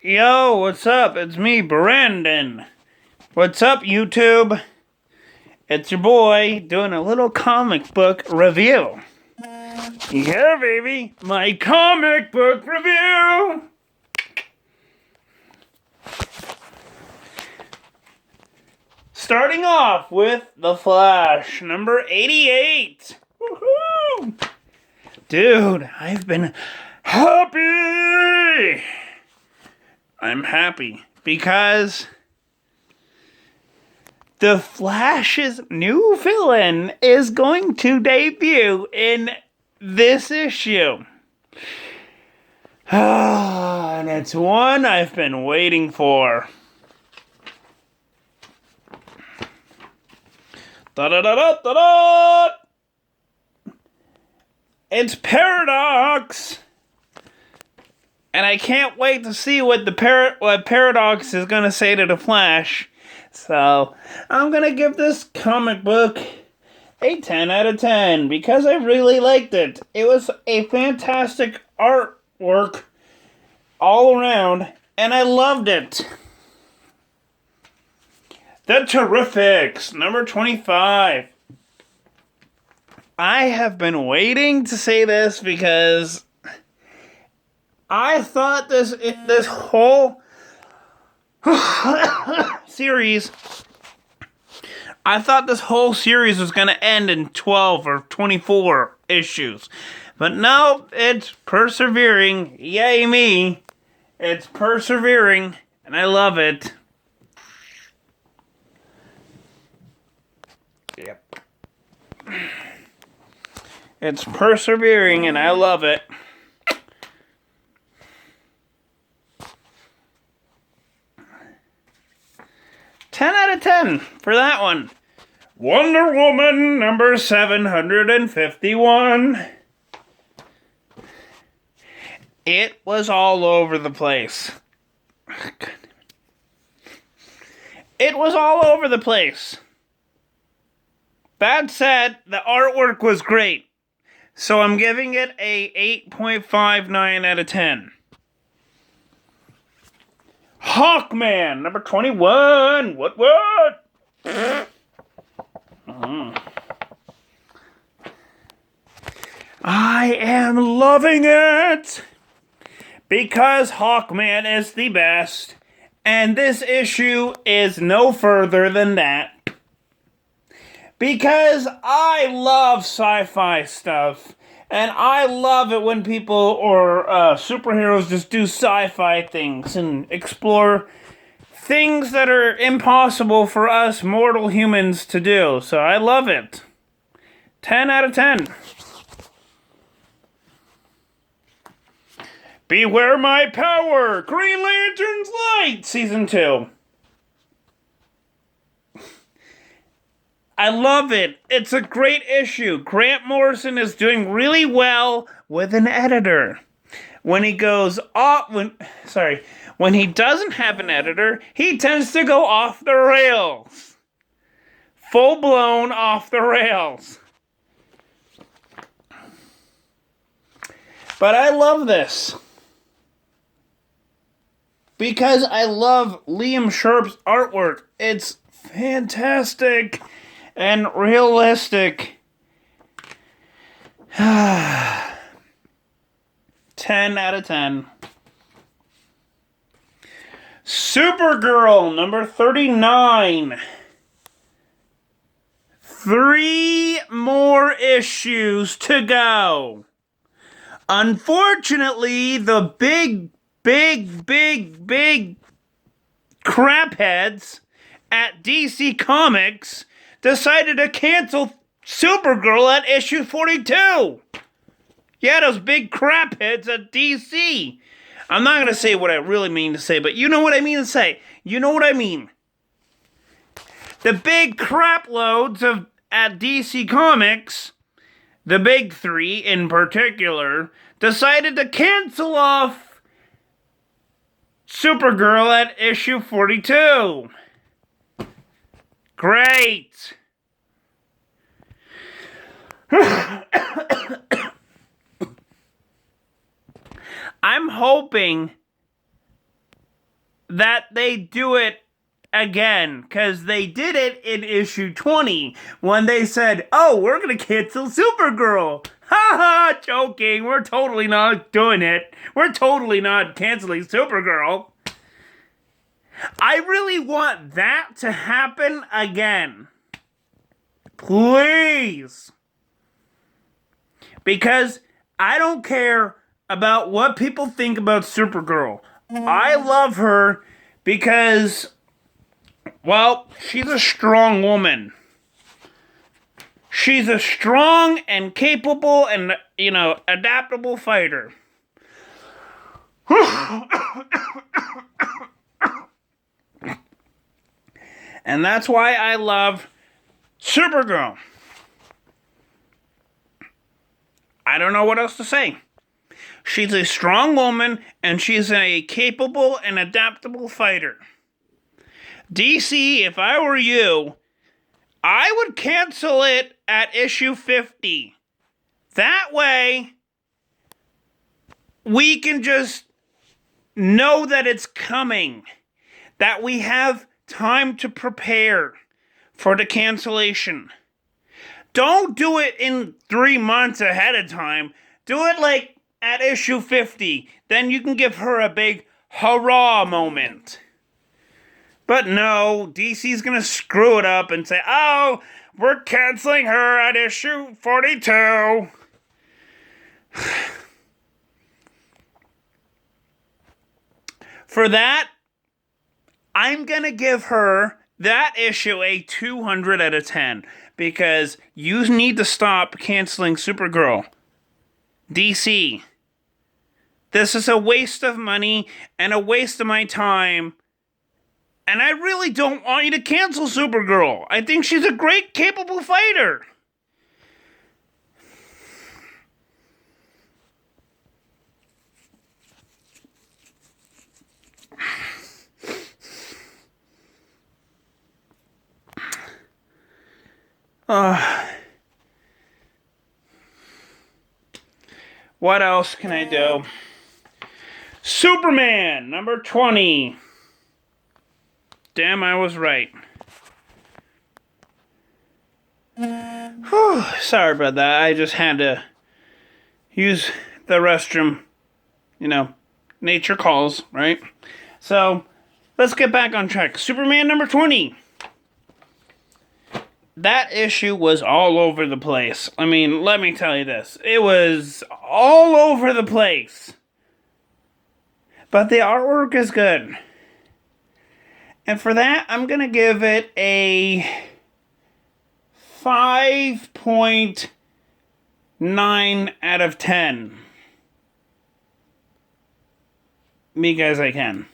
Yo, what's up? It's me, Brandon. What's up, YouTube? It's your boy doing a little comic book review. Yeah, baby, my comic book review. Starting off with The Flash, number 88. Woohoo! Dude, I've been happy. I'm happy because The Flash's new villain is going to debut in this issue. And it's one I've been waiting for. Da-da-da-da-da-da! It's Paradox! And I can't wait to see what Paradox is going to say to the Flash. So, I'm going to give this comic book a 10 out of 10 because I really liked it. It was a fantastic artwork all around, and I loved it. The Terrifics, number 25. I have been waiting to say this because I thought this whole series was going to end in 12 or 24 issues. But no, it's persevering. Yay me. It's persevering, and I love it. Yep. It's persevering, and I love it. Ten out of 10 for that one. Wonder Woman number 751. It was all over the place. It was all over the place. That said, the artwork was great. So I'm giving it a 8.59 out of 10. Hawkman, number 21. What? I am loving it because Hawkman is the best, and this issue is no further than that. Because I love sci-fi stuff, and I love it when people or superheroes just do sci-fi things and explore things that are impossible for us mortal humans to do. So I love it. 10 out of 10. Beware My Power! Green Lantern's Light! Season 2. I love it. It's a great issue. Grant Morrison is doing really well with an editor. When he doesn't have an editor, he tends to go off the rails. Full blown off the rails. But I love this. Because I love Liam Sharp's artwork. It's fantastic and realistic. 10 out of 10. Supergirl, number 39. 3 more issues to go. Unfortunately, the big crapheads at DC Comics decided to cancel Supergirl at issue 42. Yeah, those big crapheads at DC. I'm not going to say what I really mean to say, but you know what I mean to say. You know what I mean. The big crap loads at DC Comics, the big 3 in particular, decided to cancel off Supergirl at issue 42. Great. I'm hoping that they do it again, because they did it in issue 20 when they said, oh, we're going to cancel Supergirl. Ha ha, joking. We're totally not doing it. We're totally not canceling Supergirl. I really want that to happen again. Please. Because I don't care about what people think about Supergirl. I love her because, well, she's a strong woman. She's a strong and capable and, adaptable fighter. And that's why I love Supergirl. I don't know what else to say. She's a strong woman, and she's a capable and adaptable fighter. DC, if I were you, I would cancel it at issue 50. That way, we can just know that it's coming. That we have time to prepare for the cancellation. Don't do it in 3 months ahead of time. Do it like at issue 50. Then you can give her a big hurrah moment. But no, DC's gonna screw it up and say, oh, we're canceling her at issue 42. For that, I'm gonna give her that issue a 200 out of 10. Because you need to stop canceling Supergirl. DC. This is a waste of money and a waste of my time. And I really don't want you to cancel Supergirl. I think she's a great, capable fighter. What else can I do? Superman, number 20. Damn, I was right. Whew, sorry about that. I just had to use the restroom. Nature calls, right? So, let's get back on track. Superman number 20. That issue was all over the place. I mean, let me tell you this. It was all over the place. But the artwork is good. And for that, I'm going to give it a 5.9 out of 10. Because I can.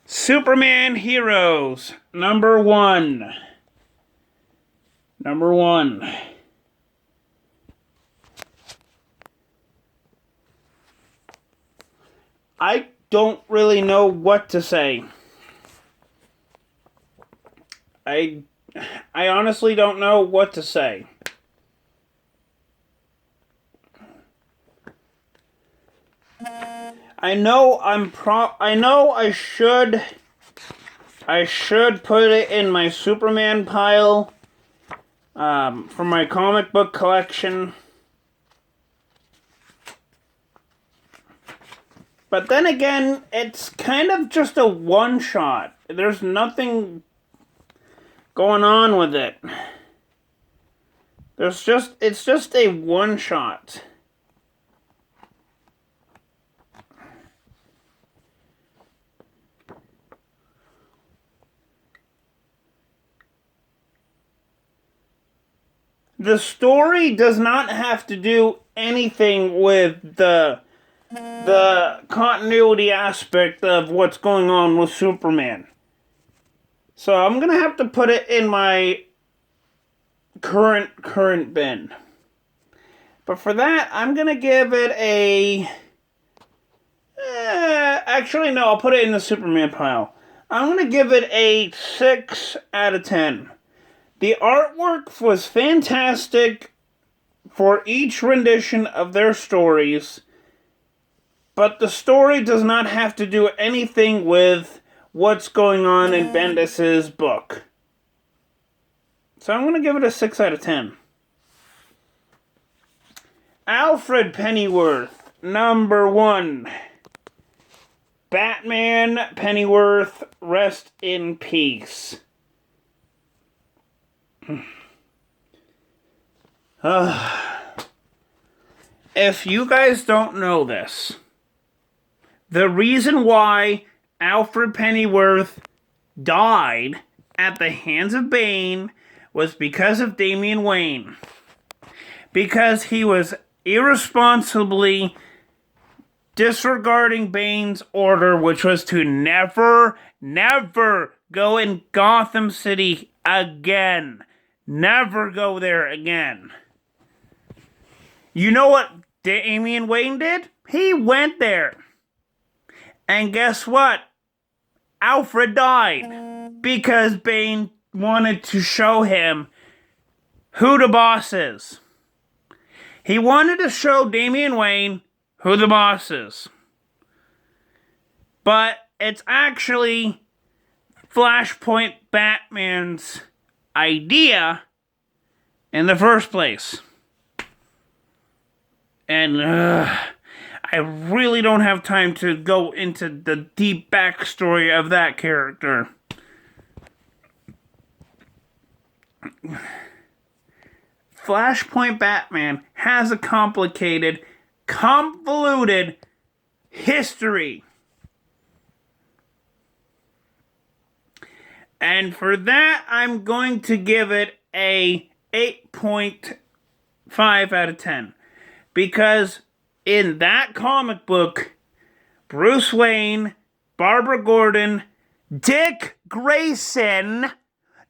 Superman Heroes, number 1. Number 1. I don't really know what to say. I honestly don't know what to say. I know I should put it in my Superman pile. For my comic book collection. But then again, it's kind of just a one-shot. There's nothing going on with it. It's just a one-shot. The story does not have to do anything with the continuity aspect of what's going on with Superman. So I'm going to have to put it in my current bin. But for that, I'm going to give it a... actually, no, I'll put it in the Superman pile. I'm going to give it a 6 out of 10. The artwork was fantastic for each rendition of their stories. But the story does not have to do anything with what's going on in Bendis's book. So I'm going to give it a 6 out of 10. Alfred Pennyworth, number 1. Batman Pennyworth, rest in peace. If you guys don't know this, the reason why Alfred Pennyworth died at the hands of Bane was because of Damian Wayne. Because he was irresponsibly disregarding Bane's order, which was to never go in Gotham City again. Never go there again. You know what Damian Wayne did? He went there. And guess what? Alfred died. Because Bane wanted to show him who the boss is. He wanted to show Damian Wayne who the boss is. But it's actually Flashpoint Batman's idea in the first place. And I really don't have time to go into the deep backstory of that character. Flashpoint Batman has a complicated, convoluted history. And for that, I'm going to give it a 8.5 out of 10. Because in that comic book, Bruce Wayne, Barbara Gordon, Dick Grayson,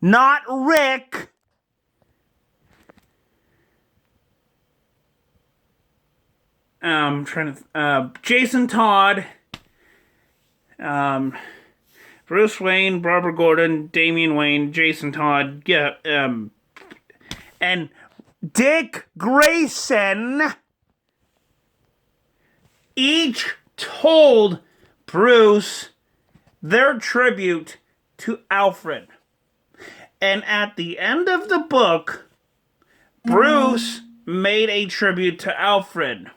not Rick, Jason Todd, Bruce Wayne, Barbara Gordon, Damian Wayne, Jason Todd, and Dick Grayson each told Bruce their tribute to Alfred. And at the end of the book, Bruce made a tribute to Alfred.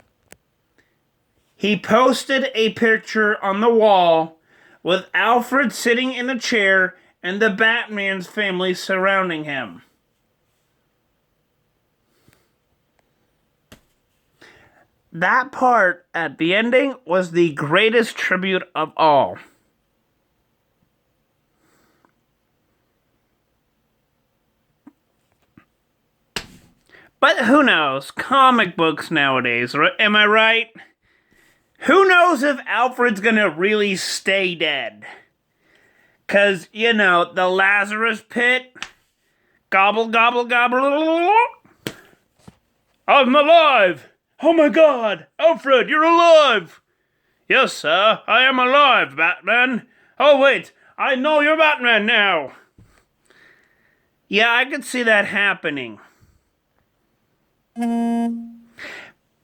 He posted a picture on the wall with Alfred sitting in a chair and the Batman's family surrounding him. That part at the ending was the greatest tribute of all. But who knows? Comic books nowadays, am I right? Who knows if Alfred's gonna really stay dead? 'Cause, you know, the Lazarus Pit. Gobble, gobble, gobble. I'm alive! Oh my God! Alfred, you're alive! Yes, sir, I am alive, Batman. Oh, wait, I know you're Batman now. Yeah, I could see that happening.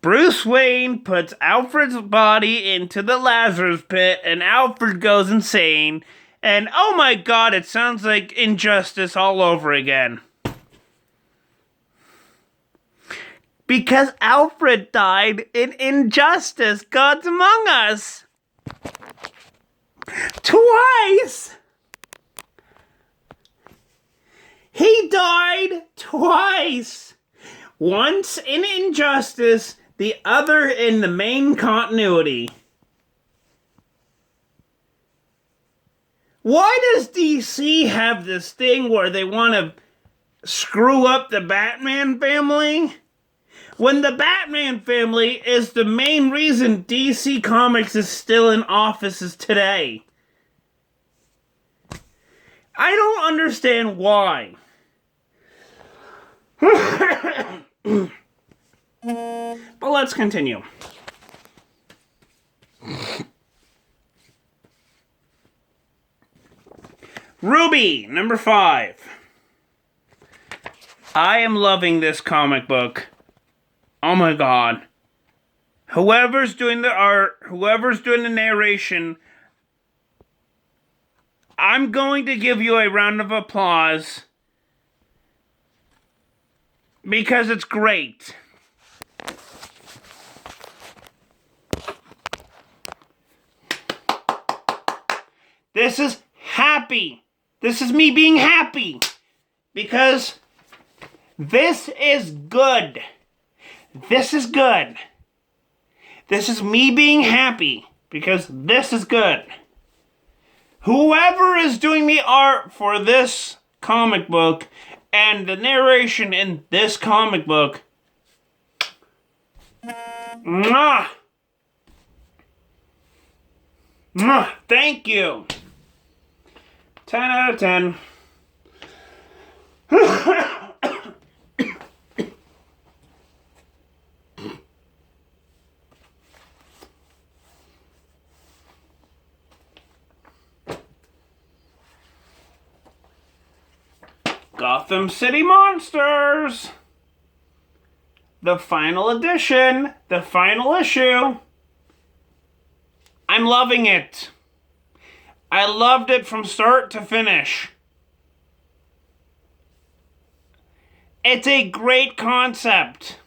Bruce Wayne puts Alfred's body into the Lazarus Pit, and Alfred goes insane. And oh my God, it sounds like Injustice all over again. Because Alfred died in Injustice, Gods Among Us. Twice! He died twice! Once in Injustice, the other in the main continuity. Why does DC have this thing where they want to screw up the Batman family? When the Batman family is the main reason DC Comics is still in offices today. I don't understand why. But let's continue. Ruby, number 5. I am loving this comic book. Oh my God. whoever's doing the art, whoever's doing the narration, I'm going to give you a round of applause because it's great. This is happy. This is me being happy because this is good. This is good. This is me being happy because this is good. Whoever is doing the art for this comic book and the narration in this comic book, mwah, mwah, thank you. 10 out of 10. Gotham City Monsters! The final edition, the final issue. I'm loving it. I loved it from start to finish. It's a great concept.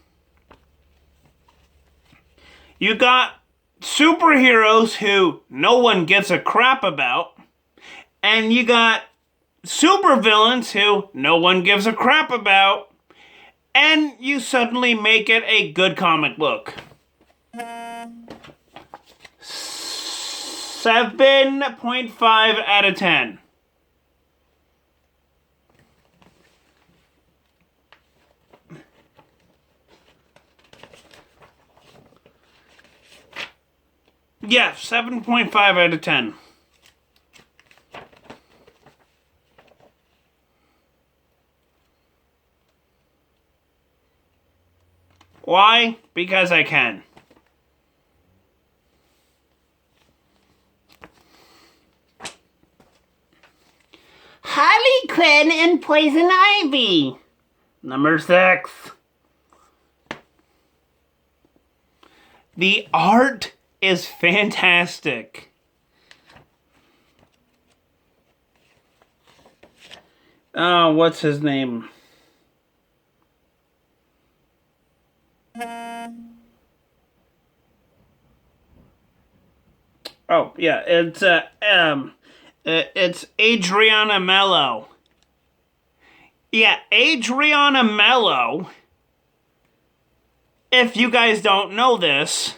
You got superheroes who no one gives a crap about, and you got supervillains who no one gives a crap about, and you suddenly make it a good comic book. 7.5 out of 10. Yeah, 7.5 out of 10. Why? Because I can. Harley Quinn and Poison Ivy. Number 6. The art is fantastic. Oh, what's his name? Oh, yeah, it's Adriana Mello. Yeah, Adriana Mello, if you guys don't know this,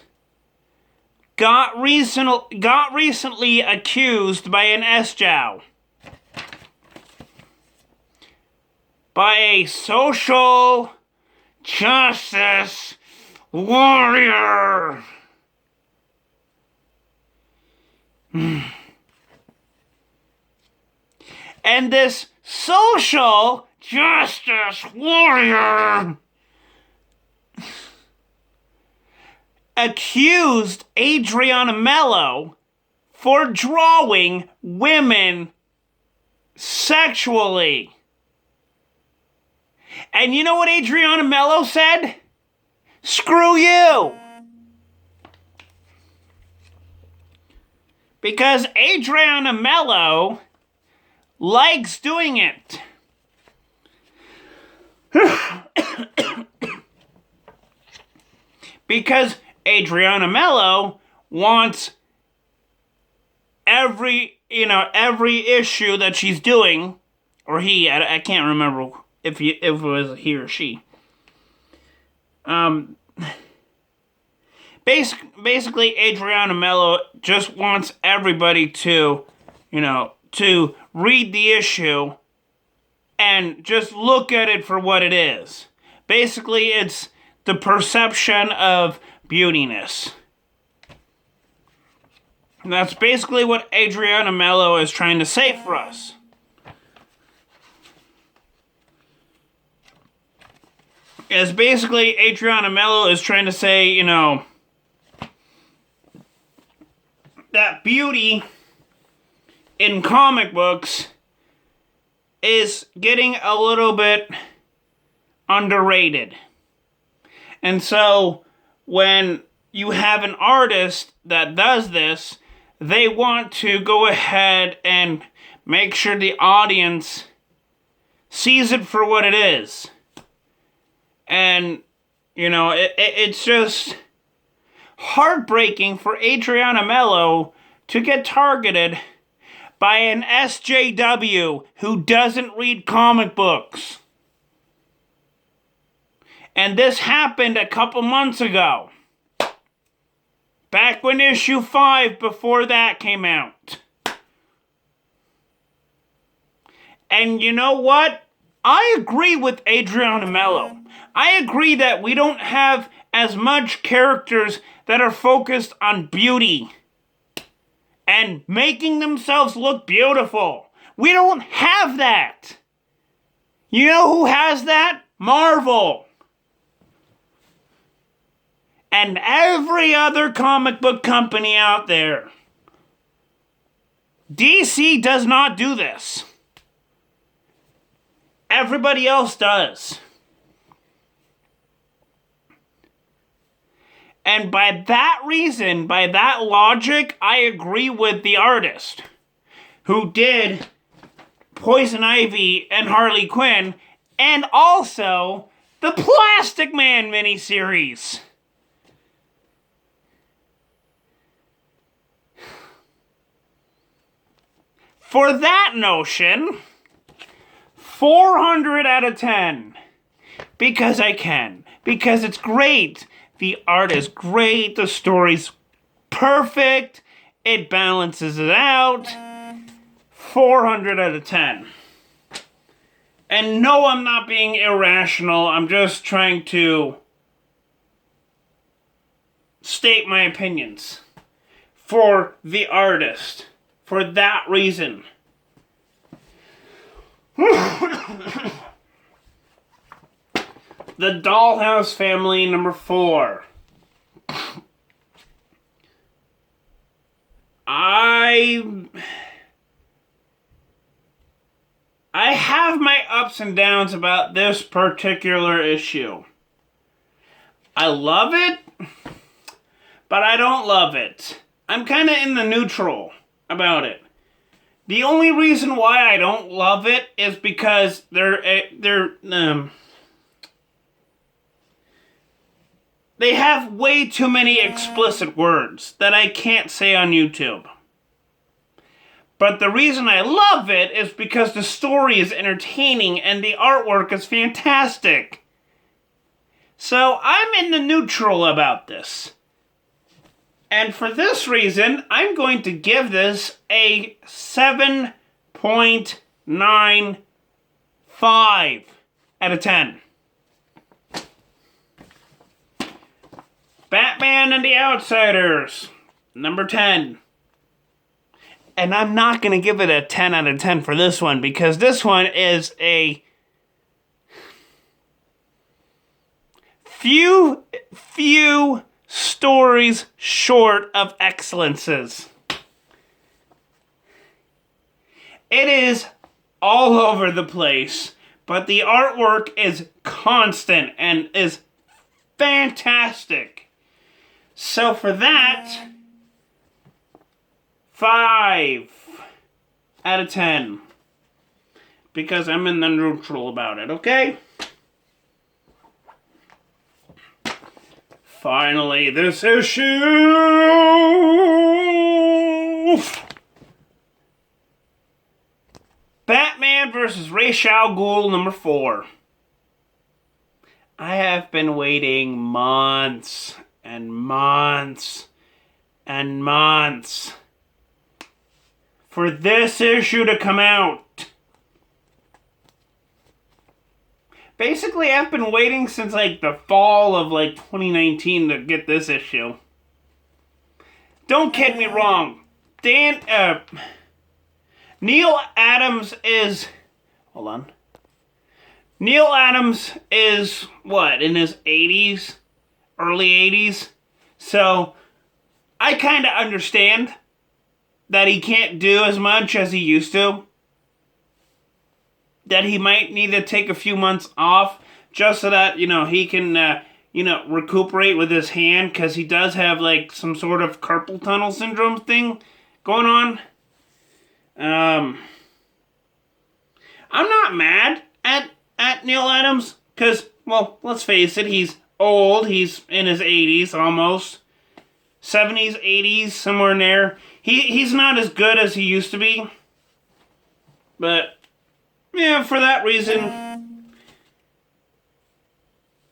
got recently accused by an SJAO. By a social justice warrior. And this social justice warrior accused Adriana Mello for drawing women sexually. And you know what Adriana Mello said? Screw you! Because Adriana Mello likes doing it. Because Adriana Mello wants every issue that she's doing, or he, I can't remember if it was he or she. Basically, Adriana Mello just wants everybody to, to read the issue and just look at it for what it is. Basically, it's the perception of beautiness. And that's basically what Adriana Mello is trying to say for us. Is basically Adriana Mello is trying to say, that beauty in comic books is getting a little bit underrated. And so when you have an artist that does this, they want to go ahead and make sure the audience sees it for what it is. And, you know, it's just heartbreaking for Adriana Melo to get targeted by an SJW who doesn't read comic books. And this happened a couple months ago. Back when issue 5 before that came out. And you know what? I agree with Adriana Melo. I agree that we don't have as much characters that are focused on beauty and making themselves look beautiful. We don't have that. You know who has that? Marvel. And every other comic book company out there. DC does not do this. Everybody else does. And by that reason, by that logic, I agree with the artist who did Poison Ivy and Harley Quinn, and also the Plastic Man miniseries. For that notion, 400 out of 10. Because I can. Because it's great. The art is great. The story's perfect. It balances it out. 400 out of 10. And no, I'm not being irrational. I'm just trying to state my opinions. For the artist. For that reason. The Dollhouse Family, number 4. I have my ups and downs about this particular issue. I love it, but I don't love it. I'm kind of in the neutral about it. The only reason why I don't love it is because they have way too many explicit words that I can't say on YouTube. But the reason I love it is because the story is entertaining and the artwork is fantastic. So I'm in the neutral about this. And for this reason, I'm going to give this a 7.95 out of 10. Batman and the Outsiders, number 10. And I'm not going to give it a 10 out of 10 for this one, because this one is a few stories short of excellences. It is all over the place, but the artwork is constant and is fantastic. So for that, 5 out of 10. Because I'm in the neutral about it, okay? Finally, this issue! Batman vs. Ra's al Ghul, number 4. I have been waiting months and months and months for this issue to come out. Basically, I've been waiting since, the fall of, 2019 to get this issue. Don't get me wrong. Neil Adams is... Hold on. Neil Adams is, in his 80s? Early 80s? So, I kind of understand that he can't do as much as he used to. That he might need to take a few months off just so that, he can recuperate with his hand, because he does have like some sort of carpal tunnel syndrome thing going on. I'm not mad at Neal Adams, because, well, let's face it, he's old. He's in his 80s almost. 70s, 80s, somewhere in there. He's not as good as he used to be. But, yeah, for that reason,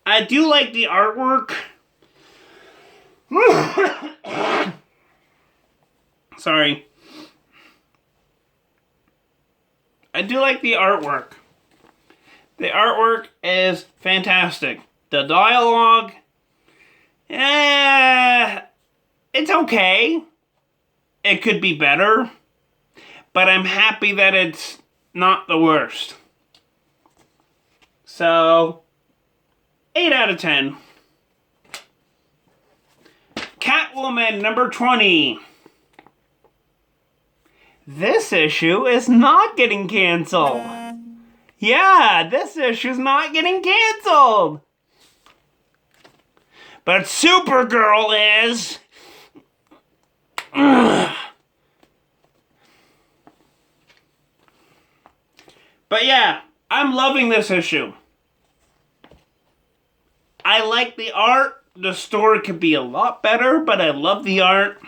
I do like the artwork. Sorry. I do like the artwork. The artwork is fantastic. The dialogue, it's okay. It could be better. But I'm happy that it's not the worst. So, 8 out of 10. Catwoman number 20. This issue is not getting canceled. Yeah, this issue's not getting canceled. But Supergirl is. But yeah, I'm loving this issue. I like the art. The story could be a lot better, but I love the art.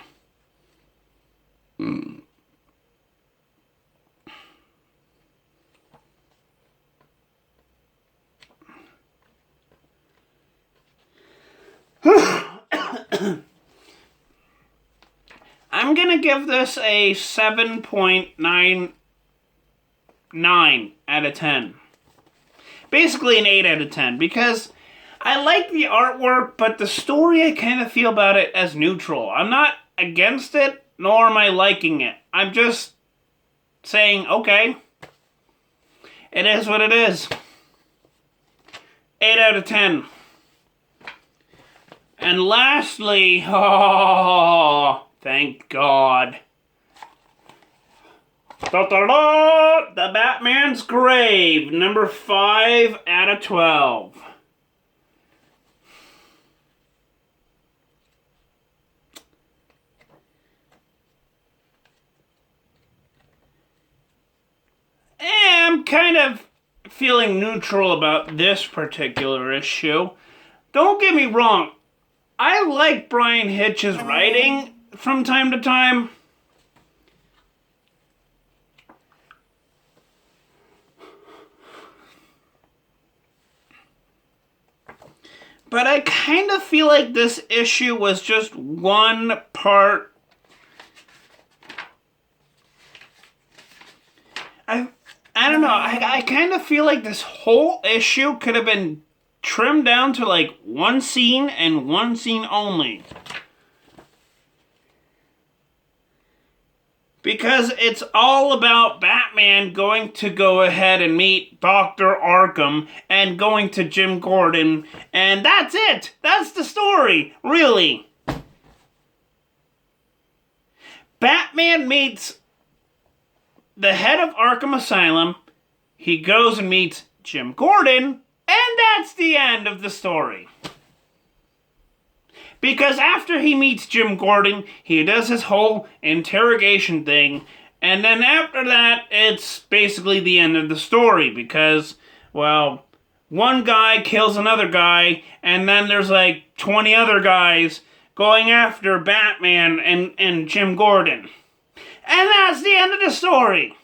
I'm gonna give this a 7.99 out of 10. Basically an 8 out of 10, because I like the artwork, but the story I kind of feel about it as neutral. I'm not against it, nor am I liking it. I'm just saying, okay, it is what it is. 8 out of 10. And lastly, oh, thank God. Da-da-da! The Batman's Grave, number 5 out of 12. I'm kind of feeling neutral about this particular issue. Don't get me wrong. I like Bryan Hitch's writing from time to time. But I kind of feel like this issue was just one part. I don't know. I kind of feel like this whole issue could have been trimmed down to like one scene and one scene only. Because it's all about Batman going to go ahead and meet Dr. Arkham and going to Jim Gordon. And that's it. That's the story, really. Batman meets the head of Arkham Asylum. He goes and meets Jim Gordon. And that's the end of the story. Because after he meets Jim Gordon, he does his whole interrogation thing. And then after that, it's basically the end of the story. Because, well, one guy kills another guy. And then there's like 20 other guys going after Batman and Jim Gordon. And that's the end of the story.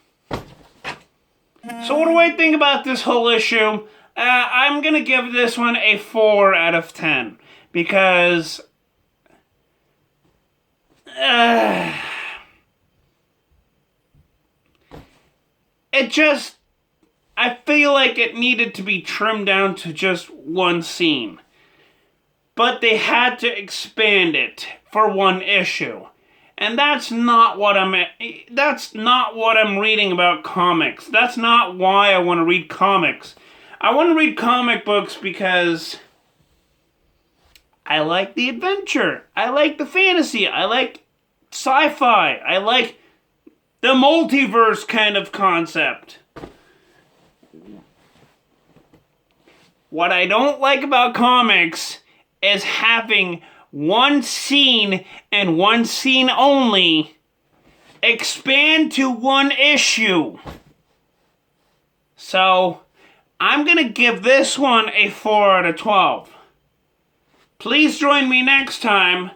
So what do I think about this whole issue? I'm going to give this one a 4 out of 10. Because it just, I feel like it needed to be trimmed down to just one scene. But they had to expand it for one issue. And that's not what I'm reading about comics. That's not why I want to read comics. I want to read comic books because I like the adventure. I like the fantasy. I like sci-fi. I like the multiverse kind of concept. What I don't like about comics is having one scene and one scene only expand to one issue. So, I'm going to give this one a 4 out of 12. Please join me next time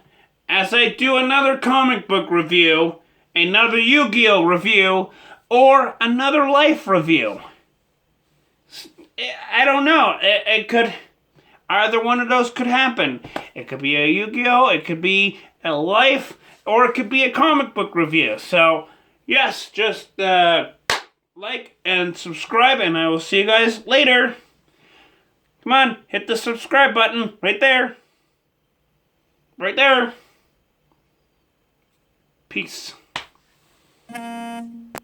as I do another comic book review, another Yu-Gi-Oh! Review, or another Life review. I don't know. It could... Either one of those could happen. It could be a Yu-Gi-Oh!, it could be a Life, or it could be a comic book review. So, yes, just like and subscribe, and I will see you guys later. Come on, hit the subscribe button right there. Right there. Peace.